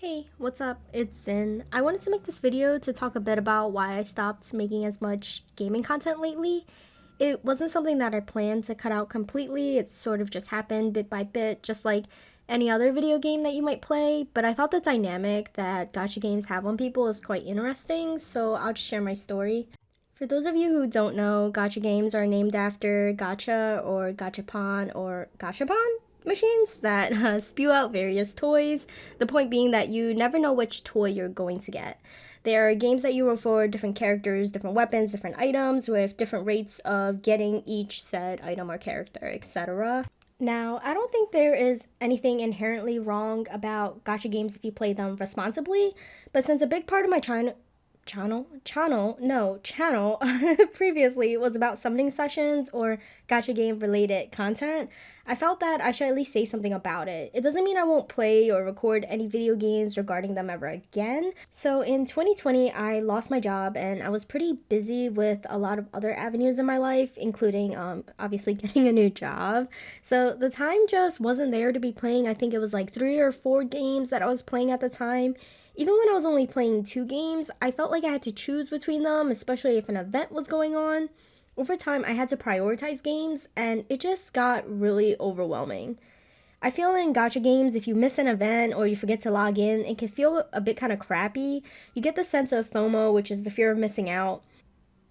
Hey, what's up? It's Zin. I wanted to make this video to talk a bit about why I stopped making as much gaming content lately. It wasn't something that I planned to cut out completely, it sort of just happened bit by bit, just like any other video game that you might play, but I thought the dynamic that gacha games have on people is quite interesting, so I'll just share my story. For those of you who don't know, gacha games are named after gacha or gachapon or gashapon machines that spew out various toys. The point being that you never know which toy you're going to get. There are games that you roll for different characters, different weapons, different items with different rates of getting each said item or character, etc. Now, I don't think there is anything inherently wrong about gacha games if you play them responsibly, but since a big part of my channel previously was about summoning sessions or gacha game related content, I felt that I should at least say something about it. It doesn't mean I won't play or record any video games regarding them ever again. So in 2020, I lost my job and I was pretty busy with a lot of other avenues in my life, including obviously getting a new job. So the time just wasn't there to be playing. I think it was like 3 or 4 games that I was playing at the time. Even when I was only playing 2 games, I felt like I had to choose between them, especially if an event was going on. Over time, I had to prioritize games, and it just got really overwhelming. I feel in gacha games, if you miss an event or you forget to log in, it can feel a bit kind of crappy. You get the sense of FOMO, which is the fear of missing out.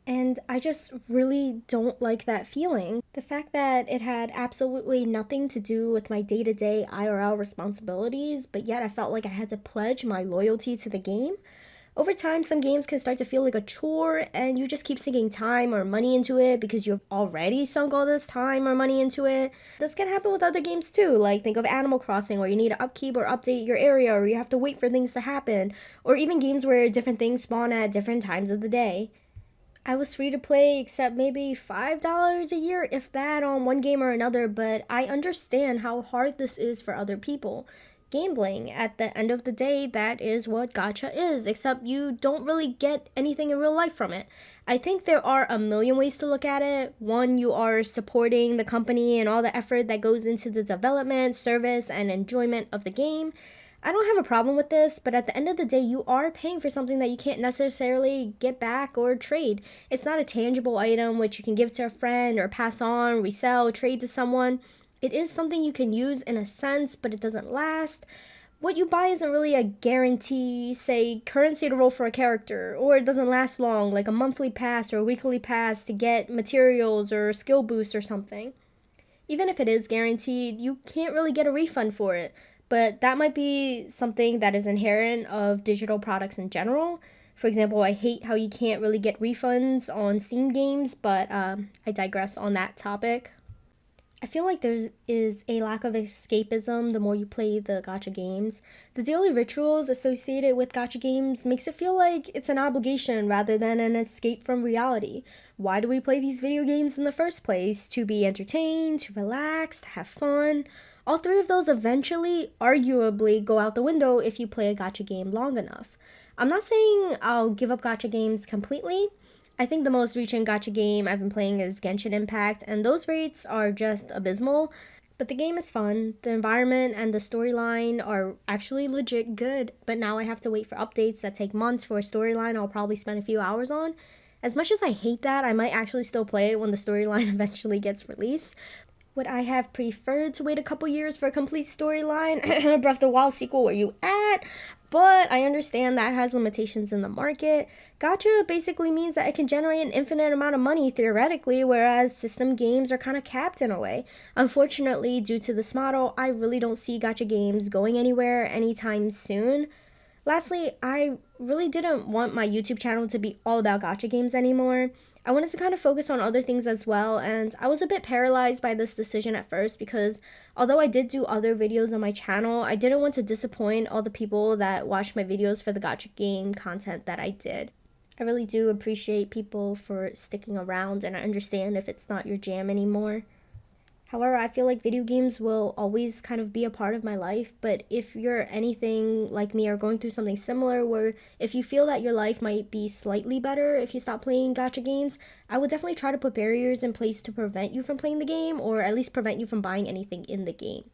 And I just really don't like that feeling. The fact that it had absolutely nothing to do with my day-to-day IRL responsibilities, but yet I felt like I had to pledge my loyalty to the game. Over time, some games can start to feel like a chore, and you just keep sinking time or money into it because you've already sunk all this time or money into it. This can happen with other games too, like think of Animal Crossing, where you need to upkeep or update your area, or you have to wait for things to happen, or even games where different things spawn at different times of the day. I was free to play except maybe $5 a year, if that, on one game or another, but I understand how hard this is for other people. Gambling, at the end of the day, that is what gacha is, except you don't really get anything in real life from it. I think there are a million ways to look at it. One, you are supporting the company and all the effort that goes into the development, service, and enjoyment of the game. I don't have a problem with this, but at the end of the day, you are paying for something that you can't necessarily get back or trade. It's not a tangible item which you can give to a friend or pass on, resell, trade to someone. It is something you can use in a sense, but it doesn't last. What you buy isn't really a guarantee, say, currency to roll for a character, or it doesn't last long, like a monthly pass or a weekly pass to get materials or skill boosts or something. Even if it is guaranteed, you can't really get a refund for it, but that might be something that is inherent of digital products in general. For example, I hate how you can't really get refunds on Steam games, but I digress on that topic. I feel like there is a lack of escapism the more you play the gacha games. The daily rituals associated with gacha games makes it feel like it's an obligation rather than an escape from reality. Why do we play these video games in the first place? To be entertained, to relax, to have fun. All 3 of those eventually, arguably, go out the window if you play a gacha game long enough. I'm not saying I'll give up gacha games completely. I think the most recent gacha game I've been playing is Genshin Impact, and those rates are just abysmal. But the game is fun, the environment and the storyline are actually legit good, but now I have to wait for updates that take months for a storyline I'll probably spend a few hours on. As much as I hate that, I might actually still play it when the storyline eventually gets released. Would I have preferred to wait a couple years for a complete storyline? Breath of the Wild sequel, where you at? But I understand that has limitations in the market. Gacha basically means that it can generate an infinite amount of money theoretically, whereas system games are kind of capped in a way. Unfortunately, due to this model, I really don't see gacha games going anywhere anytime soon. Lastly, I really didn't want my YouTube channel to be all about gacha games anymore. I wanted to kind of focus on other things as well, and I was a bit paralyzed by this decision at first because although I did do other videos on my channel, I didn't want to disappoint all the people that watched my videos for the gacha game content that I did. I really do appreciate people for sticking around, and I understand if it's not your jam anymore. However, I feel like video games will always kind of be a part of my life, but if you're anything like me or going through something similar where if you feel that your life might be slightly better if you stop playing gacha games, I would definitely try to put barriers in place to prevent you from playing the game or at least prevent you from buying anything in the game.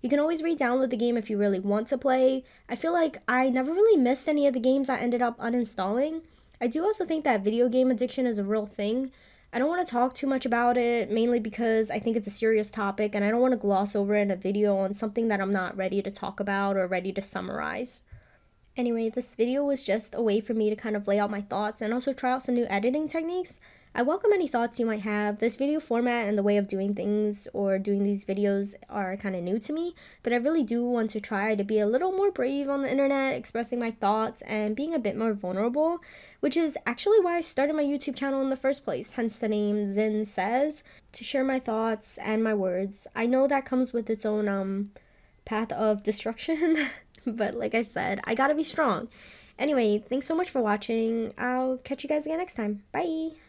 You can always re-download the game if you really want to play. I feel like I never really missed any of the games I ended up uninstalling. I do also think that video game addiction is a real thing. I don't want to talk too much about it, mainly because I think it's a serious topic and I don't want to gloss over it in a video on something that I'm not ready to talk about or ready to summarize. Anyway, this video was just a way for me to kind of lay out my thoughts and also try out some new editing techniques. I welcome any thoughts you might have. This video format and the way of doing things or doing these videos are kind of new to me, but I really do want to try to be a little more brave on the internet, expressing my thoughts and being a bit more vulnerable, which is actually why I started my YouTube channel in the first place, hence the name Zin Says, to share my thoughts and my words. I know that comes with its own path of destruction, but like I said, I gotta be strong. Anyway, thanks so much for watching. I'll catch you guys again next time. Bye!